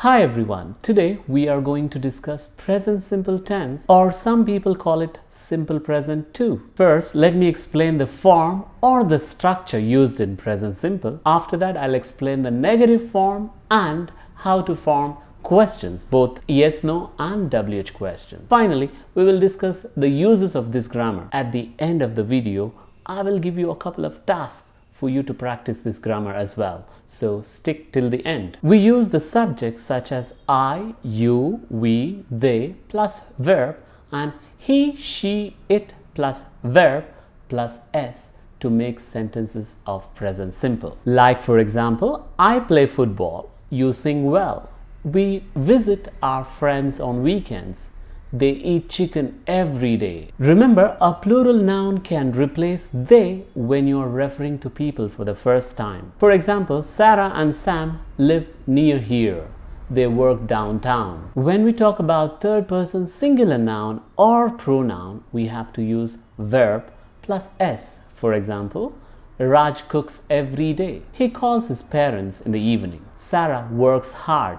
Hi everyone, today we are going to discuss present simple tense, or some people call it simple present too. First, let me explain the form or the structure used in present simple. After that, I'll explain the negative form and how to form questions, both yes, no and WH questions. Finally, we will discuss the uses of this grammar. At the end of the video, I will give you a couple of tasks for you to practice this grammar as well. So stick till the end. We use the subjects such as I, you, we, they plus verb and he, she, it plus verb plus s to make sentences of present simple. Like for example, I play football, you sing well, we visit our friends on weekends, they eat chicken every day. Remember, a plural noun can replace they when you are referring to people for the first time. For example, Sarah and Sam live near here. They work downtown. When we talk about third person singular noun or pronoun, we have to use verb plus s. For example, Raj cooks every day. He calls his parents in the evening. Sarah works hard.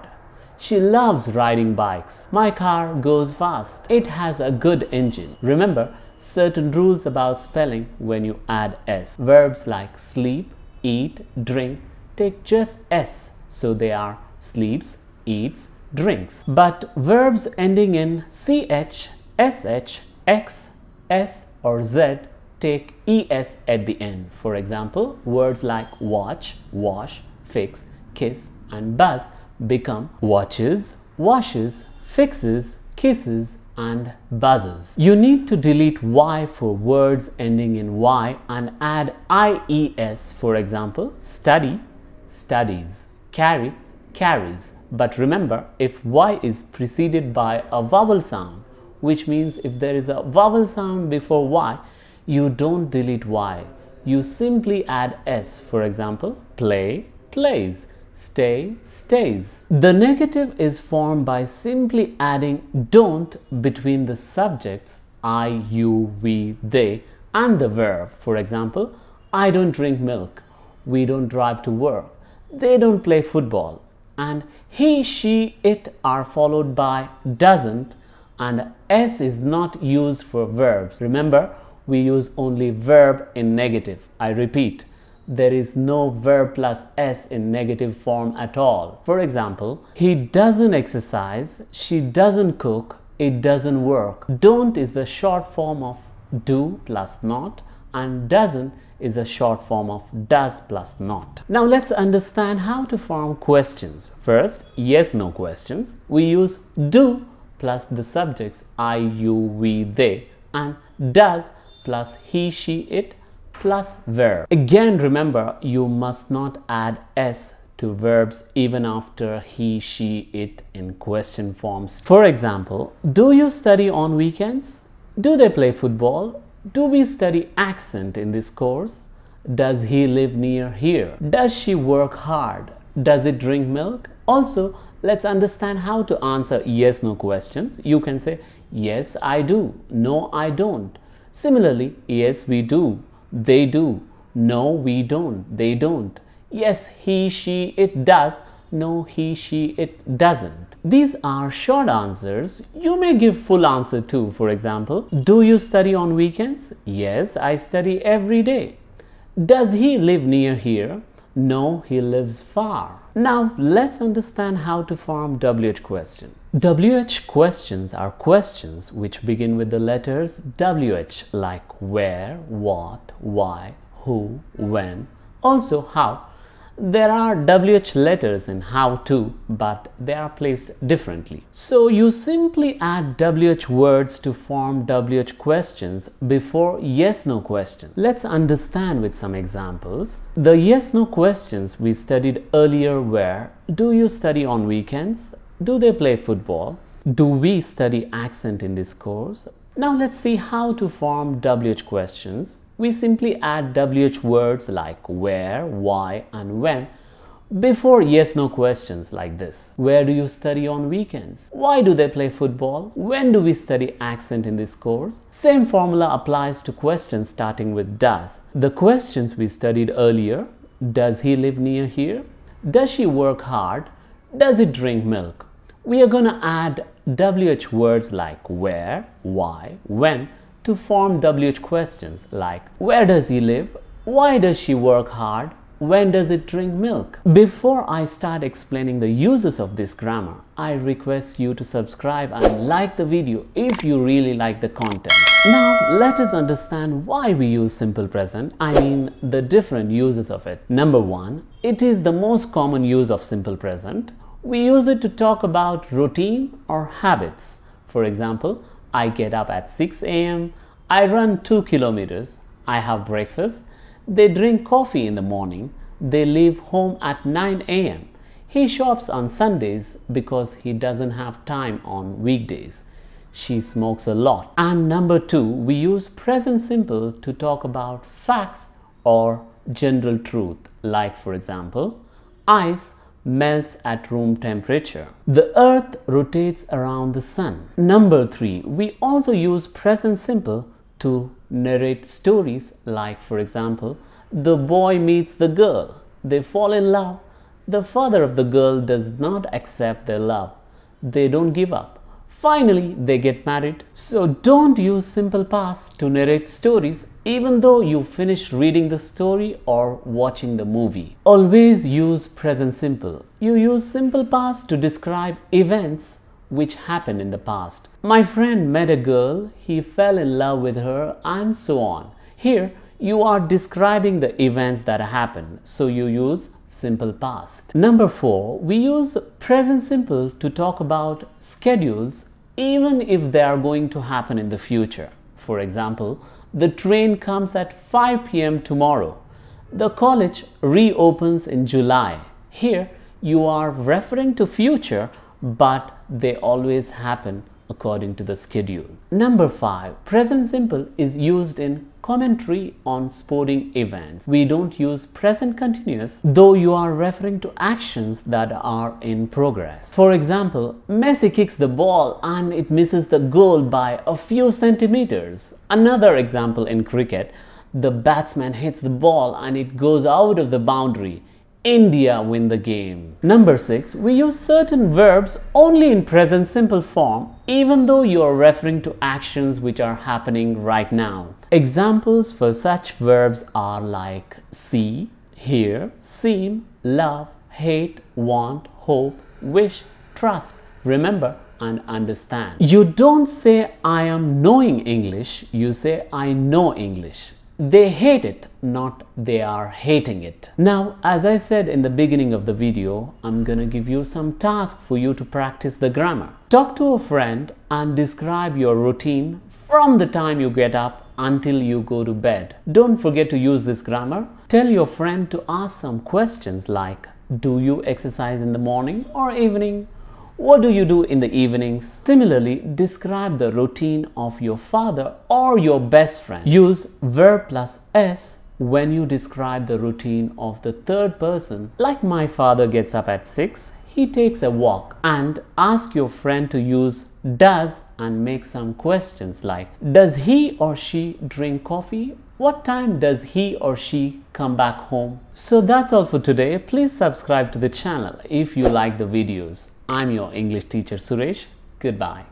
She loves riding bikes. My car goes fast. It has a good engine. Remember certain rules about spelling when you add s. Verbs like sleep, eat, drink take just s, so they are sleeps, eats, drinks. But verbs ending in ch, sh, x, s or z take es at the end. For example, words like watch, wash, fix, kiss and buzz become watches, washes, fixes, kisses and buzzes. You need to delete y for words ending in y and add ies. For example, study, studies, carry, carries. But remember, if y is preceded by a vowel sound, which means if there is a vowel sound before y, you don't delete y. You simply add s. For example, play, plays, stay, stays. The negative is formed by simply adding don't between the subjects I, you, we, they and the verb. For example, I don't drink milk, we don't drive to work, they don't play football, and he, she, it are followed by doesn't and s is not used for verbs. Remember, we use only verb in negative. I repeat, there is no verb plus s in negative form at all. For example, he doesn't exercise, she doesn't cook, it doesn't work. Don't is the short form of do plus not and doesn't is the short form of does plus not. Now let's understand how to form questions. First, yes no questions. We use do plus the subjects I, you, we, they and does plus he, she, it plus verb. Again, remember, you must not add s to verbs even after he, she, it in question forms. For example, do you study on weekends? Do they play football? Do we study accent in this course? Does he live near here? Does she work hard? Does it drink milk? Also, let's understand how to answer yes no questions. You can say yes I do, no I don't. Similarly, yes we do, they do, no we don't, they don't. Yes he, she, it does, no he, she, it doesn't. These are short answers. You may give full answer too. For example, do you study on weekends? Yes, I study every day. Does he live near here? No, he lives far. Now let's understand how to form WH question. WH questions are questions which begin with the letters WH, like where, what, why, who, when, also how. There are WH letters in how too, but they are placed differently. So you simply add WH words to form WH questions before yes no question. Let's understand with some examples. The yes no questions we studied earlier were: do you study on weekends? Do they play football? Do we study accent in this course? Now let's see how to form WH questions. We simply add WH words like where, why and when before yes no questions like this. Where do you study on weekends? Why do they play football? When do we study accent in this course? Same formula applies to questions starting with does. The questions we studied earlier: does he live near here? Does she work hard? Does it drink milk? We are going to add WH words like where, why, when to form WH questions like where does he live? Why does she work hard? When does it drink milk? Before I start explaining the uses of this grammar, I request you to subscribe and like the video if you really like the content. Now let us understand why we use simple present, the different uses of it. Number one, it is the most common use of simple present. We use it to talk about routine or habits. For example, I get up at 6 a.m., I run 2 kilometers, I have breakfast, they drink coffee in the morning, they leave home at 9 a.m. He shops on Sundays because he doesn't have time on weekdays. She smokes a lot. And number two, we use present simple to talk about facts or general truth. Like for example, ice melts at room temperature. The earth rotates around the sun. Number three, we also use present simple to narrate stories like for example, the boy meets the girl, they fall in love, the father of the girl does not accept their love, they don't give up, finally they get married. So don't use simple past to narrate stories even though you finished reading the story or watching the movie. Always use present simple. You use simple past to describe events which happened in the past. My friend met a girl, he fell in love with her, and so on. Here you are describing the events that happened, so you use simple past. Number four, we use present simple to talk about schedules even if they are going to happen in the future. For example, the train comes at 5 p.m. tomorrow. The college reopens in July. Here you are referring to future, but they always happen according to the schedule. Number five, present simple is used in commentary on sporting events. We don't use present continuous, though you are referring to actions that are in progress. For example, Messi kicks the ball and it misses the goal by a few centimeters. Another example in cricket, the batsman hits the ball and it goes out of the boundary. India win the game. Number six, we use certain verbs only in present simple form even though you are referring to actions which are happening right now. Examples for such verbs are like see, hear, seem, love, hate, want, hope, wish, trust, remember and understand. You don't say I am knowing English, you say I know English. They hate it, not they are hating it. Now, as I said in the beginning of the video, I'm gonna give you some tasks for you to practice the grammar. Talk to a friend and describe your routine from the time you get up until you go to bed. Don't forget to use this grammar. Tell your friend to ask some questions like, do you exercise in the morning or evening? What do you do in the evenings? Similarly, describe the routine of your father or your best friend. Use verb plus s when you describe the routine of the third person. Like my father gets up at 6, he takes a walk. And ask your friend to use does and make some questions like, does he or she drink coffee? What time does he or she come back home? So that's all for today. Please subscribe to the channel if you like the videos. I'm your English teacher Suresh. Goodbye.